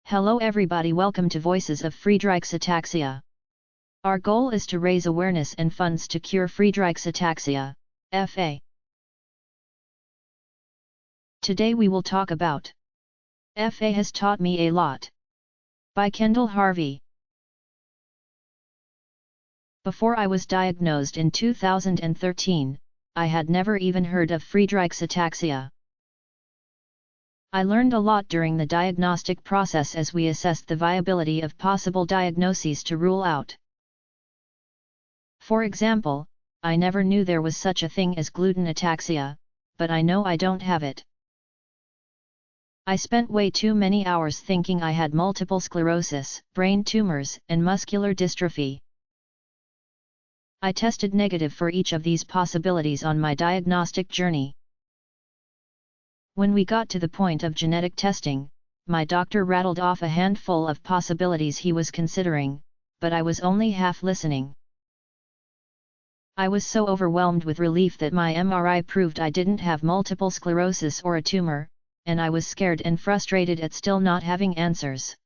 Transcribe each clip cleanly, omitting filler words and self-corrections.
Hello everybody, welcome to Voices of Friedreich's Ataxia. Our goal is to raise awareness and funds to cure Friedreich's Ataxia, FA. Today we will talk about FA Has Taught Me a Lot by Kendall Harvey. Before I was diagnosed in 2013, I had never even heard of Friedreich's Ataxia. I learned a lot during the diagnostic process as we assessed the viability of possible diagnoses to rule out. For example, I never knew there was such a thing as gluten ataxia, but I know I don't have it. I spent way too many hours thinking I had multiple sclerosis, brain tumors, and muscular dystrophy. I tested negative for each of these possibilities on my diagnostic journey. When we got to the point of genetic testing, my doctor rattled off a handful of possibilities he was considering, but I was only half listening. I was so overwhelmed with relief that my MRI proved I didn't have multiple sclerosis or a tumor, and I was scared and frustrated at still not having answers.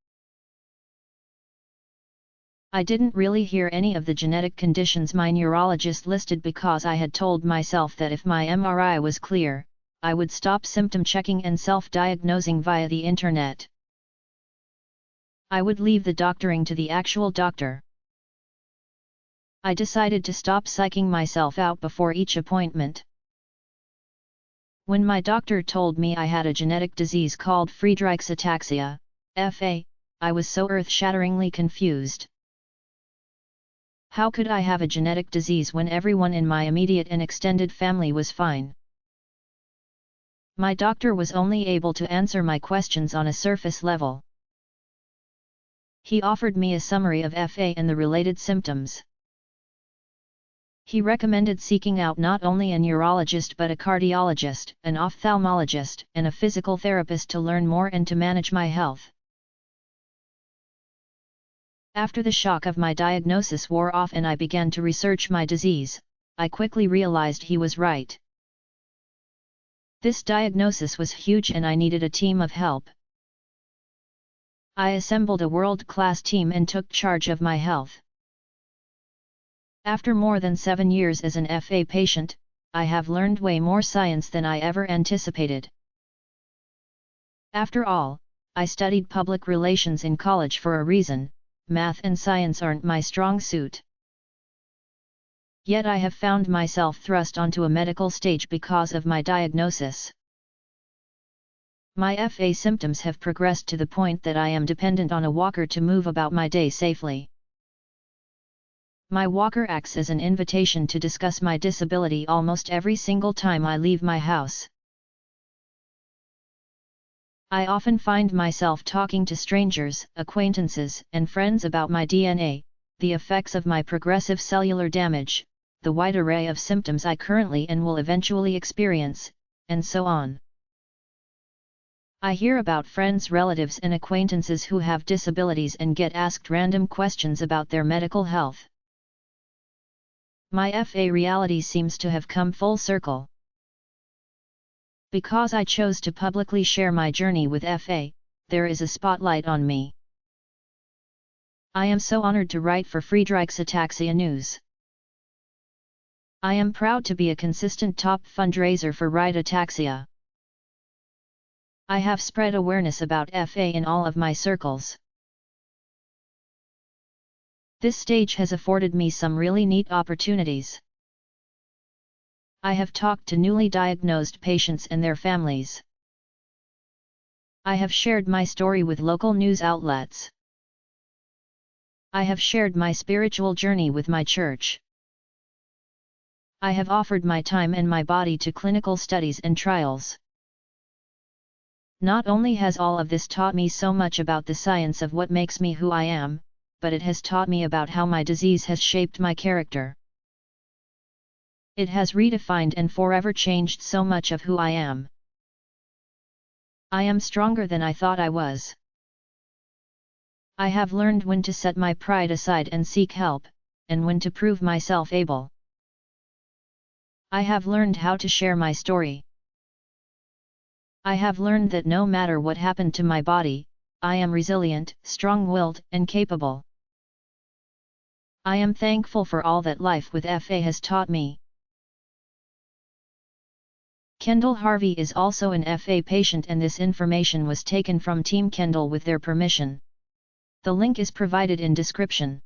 I didn't really hear any of the genetic conditions my neurologist listed because I had told myself that if my MRI was clear, I would stop symptom checking and self-diagnosing via the internet. I would leave the doctoring to the actual doctor. I decided to stop psyching myself out before each appointment. When my doctor told me I had a genetic disease called Friedreich's Ataxia, FA, I was so earth-shatteringly confused. How could I have a genetic disease when everyone in my immediate and extended family was fine? My doctor was only able to answer my questions on a surface level. He offered me a summary of FA and the related symptoms. He recommended seeking out not only a neurologist but a cardiologist, an ophthalmologist, and a physical therapist to learn more and to manage my health. After the shock of my diagnosis wore off and I began to research my disease, I quickly realized he was right. This diagnosis was huge and I needed a team of help. I assembled a world-class team and took charge of my health. After more than 7 years as an FA patient, I have learned way more science than I ever anticipated. After all, I studied public relations in college for a reason. Math and science aren't my strong suit. Yet I have found myself thrust onto a medical stage because of my diagnosis. My FA symptoms have progressed to the point that I am dependent on a walker to move about my day safely. My walker acts as an invitation to discuss my disability almost every single time I leave my house. I often find myself talking to strangers, acquaintances, and friends about my DNA, the effects of my progressive cellular damage, the wide array of symptoms I currently and will eventually experience, and so on. I hear about friends, relatives, and acquaintances who have disabilities and get asked random questions about their medical health. My FA reality seems to have come full circle. Because I chose to publicly share my journey with FA, there is a spotlight on me. I am so honored to write for Friedreich's Ataxia News. I am proud to be a consistent top fundraiser for Right Ataxia. I have spread awareness about FA in all of my circles. This stage has afforded me some really neat opportunities. I have talked to newly diagnosed patients and their families. I have shared my story with local news outlets. I have shared my spiritual journey with my church. I have offered my time and my body to clinical studies and trials. Not only has all of this taught me so much about the science of what makes me who I am, but it has taught me about how my disease has shaped my character. It has redefined and forever changed so much of who I am. I am stronger than I thought I was. I have learned when to set my pride aside and seek help, and when to prove myself able. I have learned how to share my story. I have learned that no matter what happened to my body, I am resilient, strong-willed, and capable. I am thankful for all that life with FA has taught me. Kendall Harvey is also an FA patient, and this information was taken from Team Kendall with their permission. The link is provided in description.